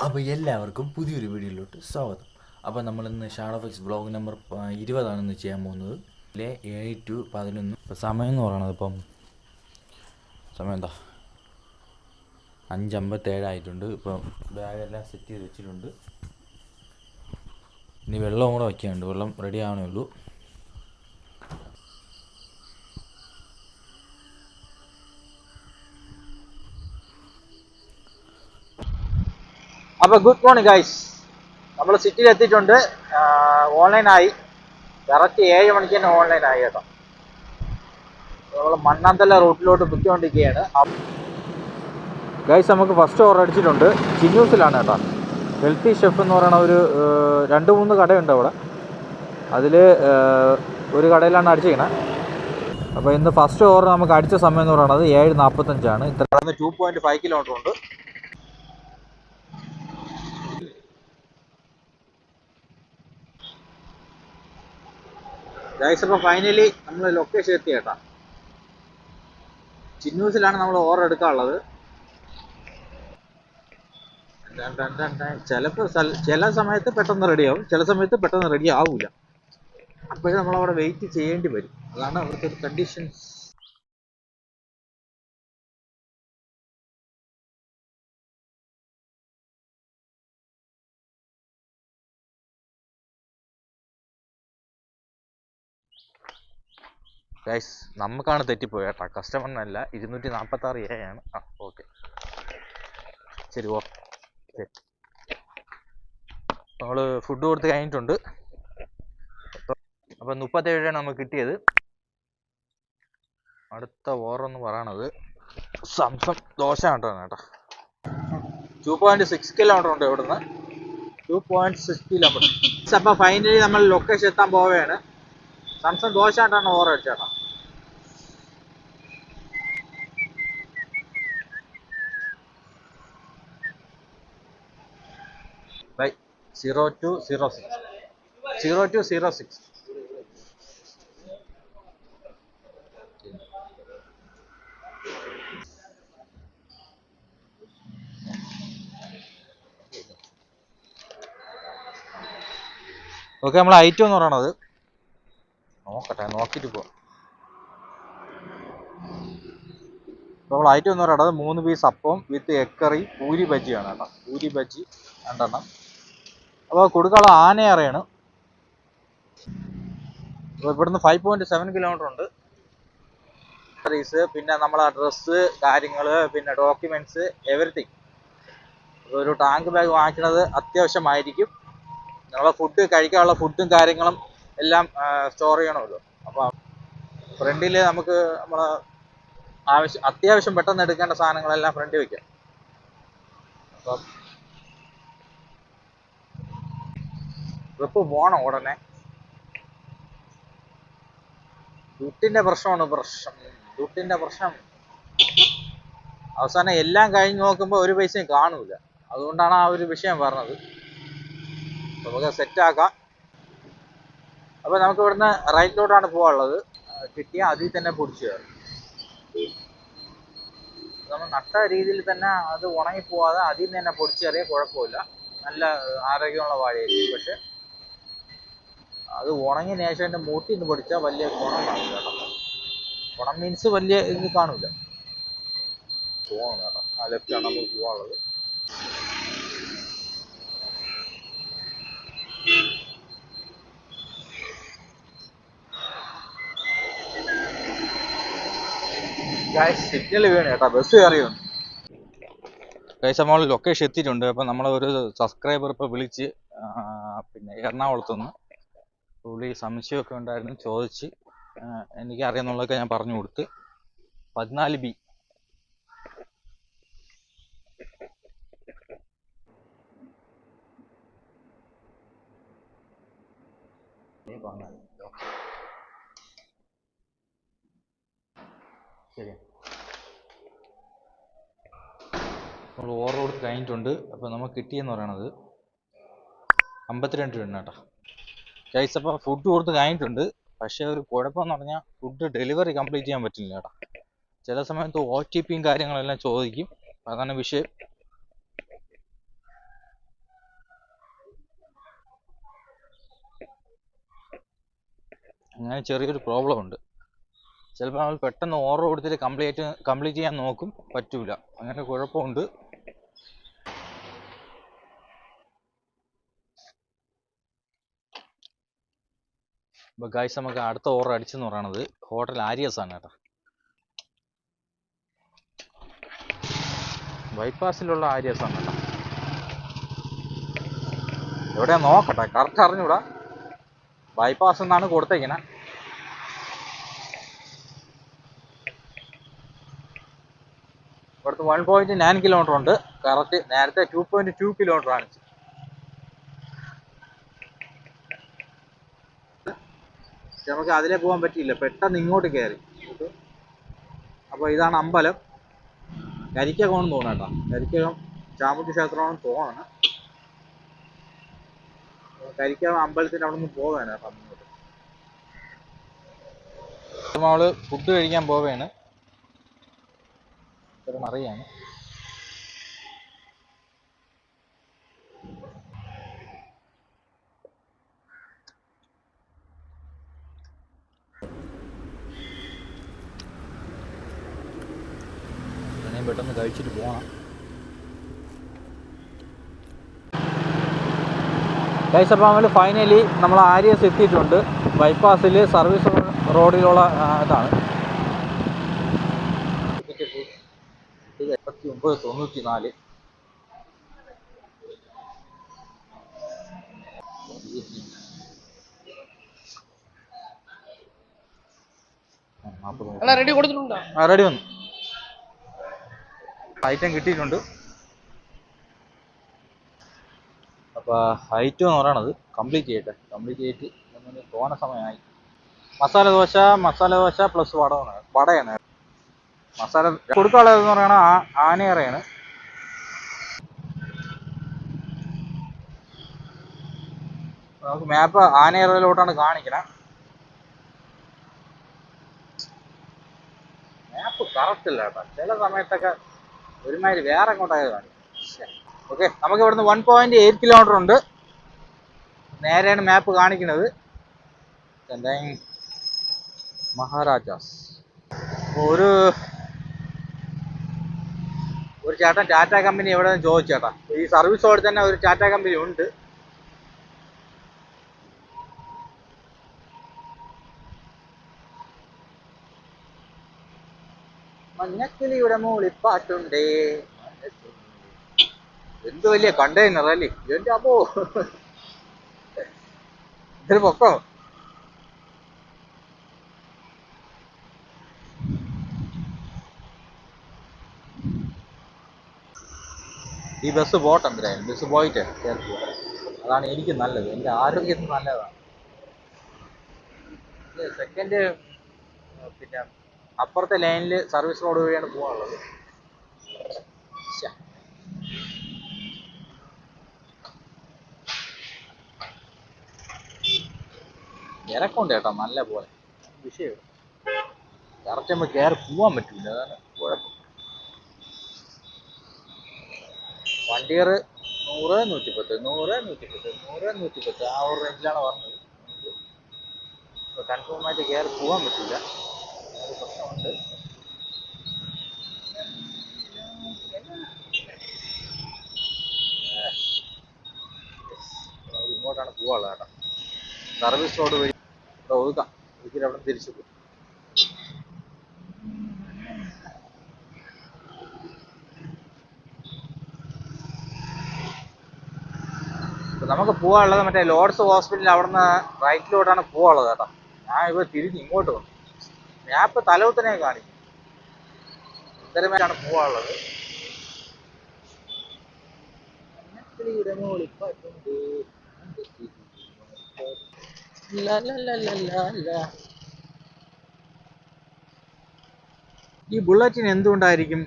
അപ്പോൾ എല്ലാവർക്കും പുതിയൊരു വീഡിയോയിലോട്ട് സ്വാഗതം. അപ്പോൾ നമ്മളിന്ന് ഷാഡോ ഫിക്സ് വ്ളോഗ് നമ്പർ 20 ഇന്ന് ചെയ്യാൻ പോകുന്നത്. 7 to 11. ഇപ്പോൾ സമയം എന്ന് പറയുന്നത് സമയം എന്താ 5:57 ആയിട്ടുണ്ട്. ഇപ്പം ബാഗെല്ലാം സെറ്റ് ചെയ്ത് വെച്ചിട്ടുണ്ട്. ഇനി വെള്ളവും കൂടെ വയ്ക്കാനുണ്ട്. വെള്ളം റെഡി ആവണേ ഉള്ളൂ. അപ്പോൾ ഗുഡ് മോർണിംഗ് ഗൈസ്, നമ്മൾ സിറ്റിയിൽ എത്തിയിട്ടുണ്ട്. ഓൺലൈനായി കറക്റ്റ് 7 മണിക്ക് തന്നെ ഓൺലൈനായി കേട്ടോ. നമ്മൾ മണ്ണാന്തല റൂട്ടിലോട്ട് പൊയ്ക്കൊണ്ടിരിക്കുകയാണ് ഗൈസ്. നമുക്ക് ഫസ്റ്റ് ഓർഡർ അടിച്ചിട്ടുണ്ട്. ചിന്നൂസിലാണ് കേട്ടോ. ഹെൽത്തി ഷെഫ് എന്ന് പറയുന്ന ഒരു 2-3 കടയുണ്ട് അവിടെ. അതിൽ ഒരു കടയിലാണ് അടിച്ചിരിക്കുന്നത്. അപ്പോൾ ഇന്ന് ഫസ്റ്റ് ഓർഡർ നമുക്ക് അടിച്ച സമയം എന്ന് പറയുന്നത് 7:45. ഇത്ര 2.5 കിലോമീറ്റർ ഉണ്ട്. ഗൈസ്, അപ്പോൾ ഫൈനലി നമ്മൾ ലൊക്കേഷൻ എത്തി കേട്ടോ. ചിന്നൂസിലാണ് നമ്മൾ ഓർഡർ എടുക്കാനുള്ളത്. ചില സമയത്ത് പെട്ടെന്ന് റെഡിയാവും, ചില സമയത്ത് പെട്ടെന്ന് റെഡി ആവില്ല. അപ്പോഴേ നമ്മളവിടെ വെയിറ്റ് ചെയ്യേണ്ടി വരും. അതാണ് അവിടുത്തെ ഒരു കണ്ടീഷൻസ്. ഗൈസ്, നമുക്കാണ് തെറ്റിപ്പോയി കേട്ടോ, കസ്റ്റമറിനല്ല. 246 A ആണ്. ഓക്കെ, ശരി. ഓക്കെ, നമ്മൾ ഫുഡ് കൊടുത്ത് കഴിഞ്ഞിട്ടുണ്ട്. അപ്പം 37 നമുക്ക് കിട്ടിയത്. അടുത്ത ഓർഡർ എന്ന് പറയണത് സംസം ദോശ കേട്ടോ. 2.6 കിലോമീറ്റർ ഉണ്ട് ഇവിടുന്ന്. 2.6 കിലോമീറ്റർ. അപ്പം ഫൈനലി നമ്മൾ ലൊക്കേഷൻ എത്താൻ പോവുകയാണ്. സംസം ദോശ ആയിട്ടാണ് ഓർഡർ അടിച്ചേട്ടാ. ബൈ 0206. ഓക്കെ, നമ്മൾ ഐറ്റം എന്ന് പറയണത് നോക്കിയിട്ട് പോവാം. നമ്മൾ ഐറ്റം എന്ന് പറയുന്നത് 3 പീസ് അപ്പം വിത്ത് എഗ് കറി, പൂരി ബജിയാണ് കേട്ടോ. പൂരി ബജി 2 എണ്ണം. അപ്പോൾ കൊടുക്കാനുള്ള ആനയറയാണ്. അപ്പോൾ ഇവിടുന്ന് 5.7 കിലോമീറ്റർ ഉണ്ട്. പിന്നെ നമ്മളെ ഡ്രസ്സ്, കാര്യങ്ങൾ, പിന്നെ ഡോക്യുമെന്റ്സ്, എവറിത്തിങ്. ഒരു ടാങ്ക് ബാഗ് വാങ്ങിക്കുന്നത് അത്യാവശ്യമായിരിക്കും. നമ്മളെ ഫുഡ് കഴിക്കാനുള്ള ഫുഡും കാര്യങ്ങളും എല്ലാം സ്റ്റോർ ചെയ്യണമല്ലോ. അപ്പോൾ ഫ്രണ്ടിൽ നമുക്ക് നമ്മളെ അത്യാവശ്യം പെട്ടെന്ന് എടുക്കേണ്ട സാധനങ്ങളെല്ലാം ഫ്രണ്ടിൽ വയ്ക്കാം. അപ്പം ട്രിപ്പ് പോകണം ഉടനെ. ദുട്ടിൻ്റെ പ്രശ്നം. അവസാനം എല്ലാം കഴിഞ്ഞ് നോക്കുമ്പോൾ ഒരു പൈസയും കാണൂല. അതുകൊണ്ടാണ് ആ ഒരു വിഷയം പറഞ്ഞത്. നമുക്ക് സെറ്റാക്കാം. അപ്പോൾ നമുക്ക് ഇവിടുന്ന് റൈറ്റിലോട്ടാണ് പോകാനുള്ളത്. കിട്ടിയാൽ അതിൽ തന്നെ പൊടിച്ചു കയറും. നമ്മൾ നട്ട രീതിയിൽ തന്നെ അത് ഉണങ്ങിപ്പോവാതെ അതിൽ നിന്ന് തന്നെ പൊടിച്ചു കയറിയാൽ കുഴപ്പമില്ല. നല്ല ആരോഗ്യമുള്ള വാഴയായിരിക്കും. പക്ഷെ അത് ഉണങ്ങിയ ശേഷം എൻ്റെ മൂട്ടിൽ നിന്ന് പൊടിച്ചാൽ വലിയ ഗുണം കാണില്ല കേട്ടോ. ഗുണം മീൻസ് വലിയ ഇത് കാണൂല. പോകണം കേട്ടോ. ആ ലെഫ്റ്റാണ് നമുക്ക് പോകാനുള്ളത്. സിഗ്നൽ വീണ് കേട്ടോ, ബസ് കയറിയുണ്ട്. ഗൈസ്, നമ്മൾ ലൊക്കേഷൻ എത്തിയിട്ടുണ്ട്. അപ്പം നമ്മളൊരു സബ്സ്ക്രൈബർ ഇപ്പോൾ വിളിച്ച്, പിന്നെ എറണാകുളത്തുനിന്ന്. പുള്ളി സംശയമൊക്കെ ഉണ്ടായിരുന്നു, ചോദിച്ച് എനിക്കറിയാമെന്നുള്ളതൊക്കെ ഞാൻ പറഞ്ഞു കൊടുത്ത്. 14B. ശരി, നമ്മൾ ഓർഡർ കൊടുത്ത് കഴിഞ്ഞിട്ടുണ്ട്. അപ്പോൾ നമുക്ക് കിട്ടിയെന്ന് പറയണത് 52 രൂപ കേട്ടോ. ഗൈസ്, അപ്പോൾ ഫുഡ് കൊടുത്ത് കഴിഞ്ഞിട്ടുണ്ട്. പക്ഷേ ഒരു കുഴപ്പമെന്ന് പറഞ്ഞാൽ ഫുഡ് ഡെലിവറി കംപ്ലീറ്റ് ചെയ്യാൻ പറ്റില്ല കേട്ടോ. ചില സമയത്ത് OTPയും കാര്യങ്ങളെല്ലാം ചോദിക്കും. അതാണ് വിഷയം. അങ്ങനെ ചെറിയൊരു പ്രോബ്ലം ഉണ്ട്. ചിലപ്പോൾ നമ്മൾ പെട്ടെന്ന് ഓർഡർ കൊടുത്തിട്ട് കംപ്ലീറ്റ് ചെയ്യാൻ നോക്കും, പറ്റൂല. അങ്ങനെ കുഴപ്പമുണ്ട്. അപ്പോൾ ഗൈസ്, നമുക്ക് അടുത്ത ഓർഡർ അടിച്ചെന്ന് പറയണത് ഹോട്ടൽ ആര്യസ് ആണ് കേട്ടോ. ബൈപ്പാസിലുള്ള ആര്യസ് ആണ് കേട്ടോ. എവിടെയാ നോക്കട്ടെ, കറക്റ്റ് അറിഞ്ഞൂടാ. ബൈപ്പാസ് എന്നാണ് കൊടുത്തേക്കണേ. ഇവിടുത്തെ 1.9 കിലോമീറ്റർ ഉണ്ട് കറക്റ്റ്. നേരത്തെ 2.2 കിലോമീറ്റർ ആണ്. നമുക്ക് അതിലേ പോകാൻ പറ്റിയില്ല, പെട്ടെന്ന് ഇങ്ങോട്ട് കയറി. അപ്പോൾ ഇതാണ് അമ്പലം, കരിക്കകമെന്ന് തോന്നുന്നു കേട്ടോ. കരിക്കകം ചാമുണ്ഡി ക്ഷേത്രമാണെന്ന് തോന്നണം. കരിക്കകം അമ്പലത്തിൻ്റെ അവിടെ നിന്ന് പോവാണ് കേട്ടോ അങ്ങോട്ട്. നമ്മള് ഫുഡ് കഴിക്കാൻ പോവുകയാണ്. അറിയാണ് പെട്ടെന്ന് കഴിച്ചിട്ട് പോകണം. ഗൈസ്, അപ്പോൾ നമ്മൾ ഫൈനലി നമ്മൾ ആര്യസ് എത്തിയിട്ടുണ്ട്. ബൈപ്പാസിൽ സർവീസ് റോഡിലുള്ള ഇതാണ്. 79.94. റെഡി കൊടുത്തിട്ടുണ്ടോ? റെഡി വന്നു. ഐറ്റം കിട്ടിയിട്ടുണ്ട്. അപ്പോൾ ഐറ്റം എന്ന് പറയണത് കംപ്ലീറ്റ് ചെയ്തിട്ട് തോന്ന സമയമായി. മസാല ദോശ പ്ലസ് വടയാണ്. മസാല കൊടുക്കാനുള്ളതെന്ന് പറയണ ആനയറയാണ്. നമുക്ക് മാപ്പ് ആനയറയിലോട്ടാണ് കാണിക്കണേ. മാപ്പ് കറക്റ്റ് ഇല്ല കേട്ടോ, ചില സമയത്തൊക്കെ ഒരുമാതിരി വേറെ അങ്ങോട്ടായത് കാണിക്കും. ഓക്കെ, നമുക്ക് ഇവിടുന്ന് 1.8 കിലോമീറ്റർ ഉണ്ട്. നേരെയാണ് മാപ്പ് കാണിക്കുന്നത്. മഹാരാജാസ്. ഒരു ചേട്ടൻ ടാറ്റ കമ്പനി എവിടെ നിന്ന് ചോദിച്ചു ചേട്ടാ. ഈ സർവീസ് റോഡിൽ തന്നെ ഒരു ടാറ്റ കമ്പനി ഉണ്ട്. മഞ്ഞക്കിളിയുടെ മൂളിപ്പാട്ടുണ്ടേ. എന്ത് വലിയ കണ്ടെയ്നർ അല്ലേ എന്റെ അപ്പോ. ഇതിന് പൊക്കം. ഈ ബസ് പോട്ടെ, എന്തായാലും ബസ് പോയിട്ട് ചേർക്കുക. അതാണ് എനിക്ക് നല്ലത്, എൻ്റെ ആരോഗ്യത്തിന് നല്ലതാണ്. സെക്കൻഡ് പിന്നെ അപ്പുറത്തെ ലൈനിൽ സർവീസ് റോഡ് വഴിയാണ് പോകാനുള്ളത്. ഇറക്കമുണ്ട് കേട്ടോ നല്ല പോലെ. വിഷയം കറക്റ്റ് നമ്മൾ കയറി പോവാൻ പറ്റില്ല, അതാണ് കുഴപ്പം. വണ്ടിയർ 100, 110, 100, 110, 100, 110 ആ ഒരു റേഞ്ചിലാണ് പറഞ്ഞത്. കൺഫേം ആയിട്ട് കയറി പോകാൻ പറ്റില്ല, ഒരു പ്രശ്നമുണ്ട്. ഇങ്ങോട്ടാണ് പോകാനുള്ളത് കേട്ടോ. സർവീസ് റോഡ് വഴി ഒതുക്കാം, ഒരിക്കലും അവിടെ തിരിച്ചു പോകും. നമുക്ക് പോകാനുള്ളത് മറ്റേ ലോർഡ്സ് ഹോസ്പിറ്റലിൽ അവിടെ നിന്ന് റൈറ്റിലോട്ടാണ് പോകാനുള്ളത് കേട്ടോ. ഞാൻ ഇപ്പോൾ തിരിഞ്ഞ് ഇങ്ങോട്ട് വന്നു. മാപ്പ് തലവത്തനെ കാണിക്കും. ഇത്തരമായിട്ടാണ് പോകാനുള്ളത്. ഈ ബുള്ളറ്റിന് എന്തുകൊണ്ടായിരിക്കും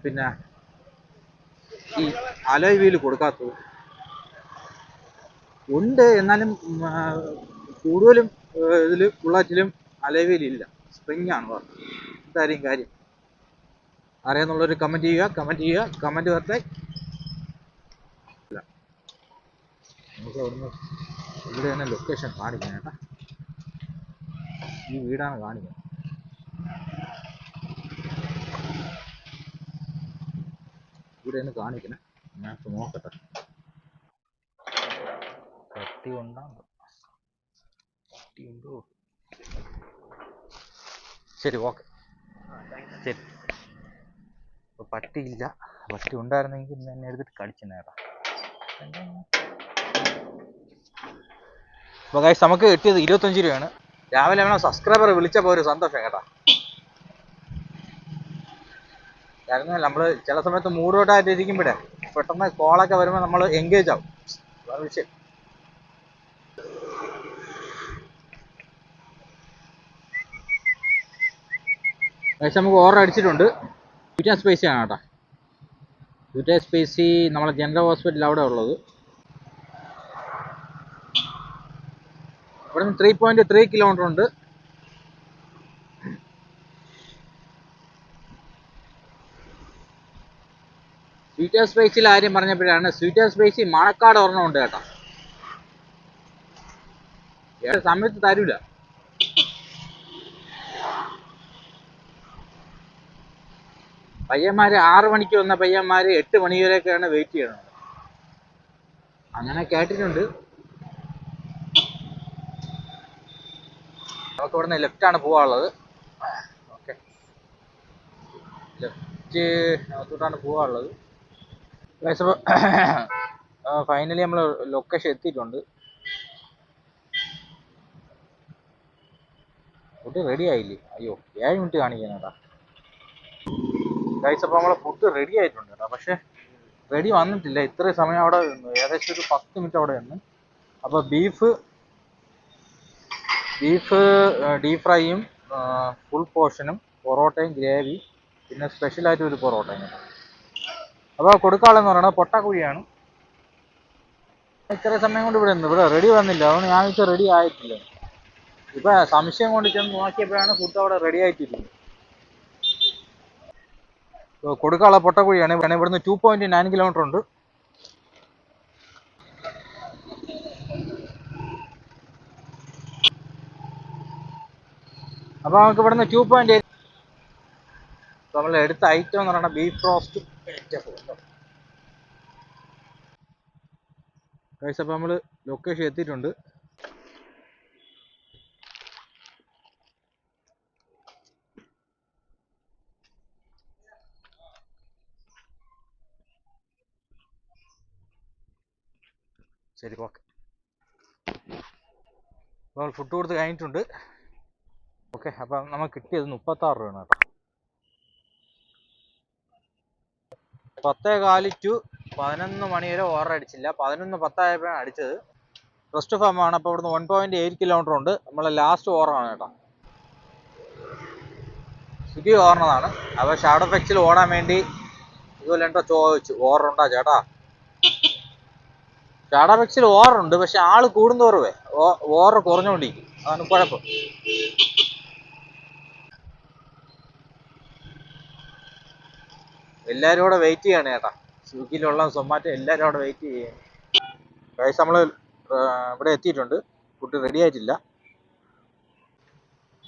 പിന്നെ ഈ അലോയ് വീല് കൊടുക്കാത്തത്? ഉണ്ട്, എന്നാലും കൂടുതലും ഇതിൽ ബുള്ളറ്റിലും അലോയ് വീൽ ഇല്ല, സ്പ്രിങ് ആണ് പറഞ്ഞത്. എന്തായിരിക്കും കാര്യം അറിയാന്നുള്ളൊരു കമൻറ്റ് ചെയ്യുക. കമൻറ്റ് വരട്ടെ. നമുക്ക് അവിടുന്ന് ഇവിടെ തന്നെ ലൊക്കേഷൻ കാണിക്കാം കേട്ടോ. ഈ വീടാണ് കാണിക്കുന്നത്. ഇവിടെയാണ് കാണിക്കുന്നത്. ഞാൻ നോക്കട്ടെ. പട്ടി ഉണ്ടാകും. പട്ടി ഉണ്ടോ? ശരി, ഓക്കെ, ശരി. ഇപ്പോൾ പട്ടിയില്ല. പട്ടി ഉണ്ടായിരുന്നെങ്കിൽ ഇന്ന് എന്നെ എടുത്തിട്ട് കടിച്ചെന്നേടാ. അപ്പോൾ ഗൈസ് നമുക്ക് കിട്ടിയത് 25 രൂപയാണ്. രാവിലെ വേണം സബ്സ്ക്രൈബർ വിളിച്ചപ്പോൾ ഒരു സന്തോഷം കേട്ടോ. കാരണം നമ്മൾ ചില സമയത്ത് മൂഡോട്ടായിട്ട് ഇരിക്കുമ്പോഴേ പെട്ടെന്ന് കോളൊക്കെ വരുമ്പോൾ നമ്മൾ എൻഗേജ് ആവും. അതാണ് വിഷയം. ഗൈസ് നമുക്ക് ഓർഡർ അടിച്ചിട്ടുണ്ട്. സ്വീറ്റ് ആൻഡ് സ്പൈസി ആണ് കേട്ടോ. സ്വീറ്റ് ആൻഡ് സ്പൈസി നമ്മളെ ജനറൽ ഹോസ്പിറ്റൽ അവിടെ ഉള്ളത്. ഇവിടെ നിന്ന് 3.3 കിലോമീറ്റർ ഉണ്ട്. സ്വീറ്റ് ആൻഡ് സ്പൈസിയിൽ ആര്യം പറഞ്ഞപ്പോഴാണ് സ്വീറ്റ് ആൻഡ് സ്പൈസി മണക്കാട് ഒരെണ്ണം ഉണ്ട് കേട്ടോ. ഏത് സമയത്ത് തരൂല. പയ്യന്മാർ 6 മണിക്ക് വന്ന പയ്യന്മാർ 8 മണി വരെയൊക്കെയാണ് വെയിറ്റ് ചെയ്യണത്. അങ്ങനെ കേട്ടിട്ടുണ്ട്. നമുക്ക് ഇവിടുന്ന് ലെഫ്റ്റാണ് പോകാനുള്ളത്. ഓക്കെ, ലെഫ്റ്റ് അകത്തോട്ടാണ് പോകാനുള്ളത്. ഫൈനലി നമ്മൾ ലൊക്കേഷൻ എത്തിയിട്ടുണ്ട്. ഫുഡ് റെഡി ആയില്ലേ? അയ്യോ, 7 മിനിറ്റ് കാണിക്കാനാട്ടാ ഗൈസ്. അപ്പോൾ നമ്മളെ ഫുഡ് റെഡി ആയിട്ടുണ്ട് കേട്ടോ. പക്ഷേ റെഡി വന്നിട്ടില്ല. ഇത്രയും സമയം അവിടെ നിന്നു, ഏകദേശം ഒരു 10 മിനിറ്റ് അവിടെ നിന്ന്. അപ്പോൾ ബീഫ് ഡീപ് ഫ്രൈയും ഫുൾ പോർഷനും പൊറോട്ടയും ഗ്രേവി പിന്നെ സ്പെഷ്യലായിട്ട് ഒരു പൊറോട്ടയും. അപ്പോൾ കൊടുക്കാളെന്ന് പറയുന്നത് പൊട്ടാക്കുഴിയാണ്. ഇത്ര സമയം കൊണ്ട് ഇവിടെ നിന്ന് ഇവിടെ റെഡി വന്നില്ല. അതുകൊണ്ട് ഞാൻ വെച്ചാൽ റെഡി ആയിട്ടില്ല. ഇപ്പം സംശയം കൊണ്ട് ചെന്ന് നോക്കിയപ്പോഴാണ് ഫുഡ് അവിടെ റെഡി ആയിട്ടിരിക്കുന്നത്. കൊടുക്കാനുള്ള പൊട്ടക്കുഴിയാണ്. ഇവിടുന്ന് 2.9 കിലോമീറ്റർ ഉണ്ട്. അപ്പോൾ നമുക്ക് ഇവിടുന്ന് 2.8. നമ്മൾ എടുത്ത ഐറ്റം എന്ന് പറയുന്നത് ബീഫ് റോസ്റ്റ്. ഗൈസ് അപ്പോൾ നമ്മൾ ലൊക്കേഷൻ എത്തിയിട്ടുണ്ട്. ശരി, ഓക്കെ. അപ്പോൾ ഫുഡ് കൊടുത്ത് കഴിഞ്ഞിട്ടുണ്ട്. ഓക്കെ, അപ്പം നമുക്ക് കിട്ടിയത് 36 രൂപയാണ് കേട്ടോ. 10:15 to 11 മണി വരെ ഓർഡർ അടിച്ചില്ല. 11:10 ആയപ്പോഴാണ് അടിച്ചത്. റെസ്റ്റ് ഫാമാണ്. അപ്പോൾ ഇവിടുന്ന് 1.8 കിലോമീറ്റർ ഉണ്ട്. നമ്മളെ ലാസ്റ്റ് ഓർഡറാണ് കേട്ടോ. സ്വിഗ്ഗി ഓർണതാണ്. അപ്പോൾ ഷാഡോ ഫെക്സിൽ ഓടാൻ വേണ്ടി ഇതുപോലെ ഉണ്ടോ ചോദിച്ചു. ഓർഡർ ഉണ്ടോ ചേട്ടാ? ഷാഡോ ഫെക്സിൽ ഓർഡർ ഉണ്ട്, പക്ഷെ ആൾ കൂടുന്തോറുവേ ഓർഡർ കുറഞ്ഞുകൊണ്ടിരിക്കും. അതാണ് കുഴപ്പം. എല്ലാവരും കൂടെ വെയിറ്റ് ചെയ്യാണ് ചേട്ടാ. സ്വിഗ്ഗിയിലുള്ള സൊമാറ്റോ എല്ലാവരും അവിടെ വെയിറ്റ് ചെയ്യും. ഗൈസ് നമ്മൾ ഇവിടെ എത്തിയിട്ടുണ്ട്. ഫുഡ് റെഡി ആയിട്ടില്ല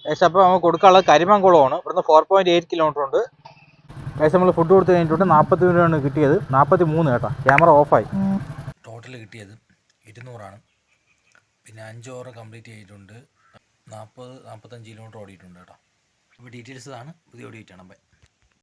ഗൈസ്. അപ്പോൾ നമുക്ക് കൊടുക്കാനുള്ളത് കരിമംകുളമാണ്. ഇവിടുന്ന് 4.8 കിലോമീറ്റർ ഉണ്ട് ഗൈസ്. നമ്മൾ ഫുഡ് കൊടുത്ത് കഴിഞ്ഞിട്ടുണ്ട്. 40 രൂപയാണ് കിട്ടിയത്. 43 കേട്ടോ. ക്യാമറ ഓഫായി. ടോട്ടൽ കിട്ടിയത് 200 പിന്നെ 5 ഓവർ കംപ്ലീറ്റ് ചെയ്തിട്ടുണ്ട്. 45 കിലോമീറ്റർ ഓടിയിട്ടുണ്ട് കേട്ടോ. അപ്പോൾ ഡീറ്റെയിൽസ് ആണ്. പുതിയ ഓടിയിട്ടാണ്. ബൈ.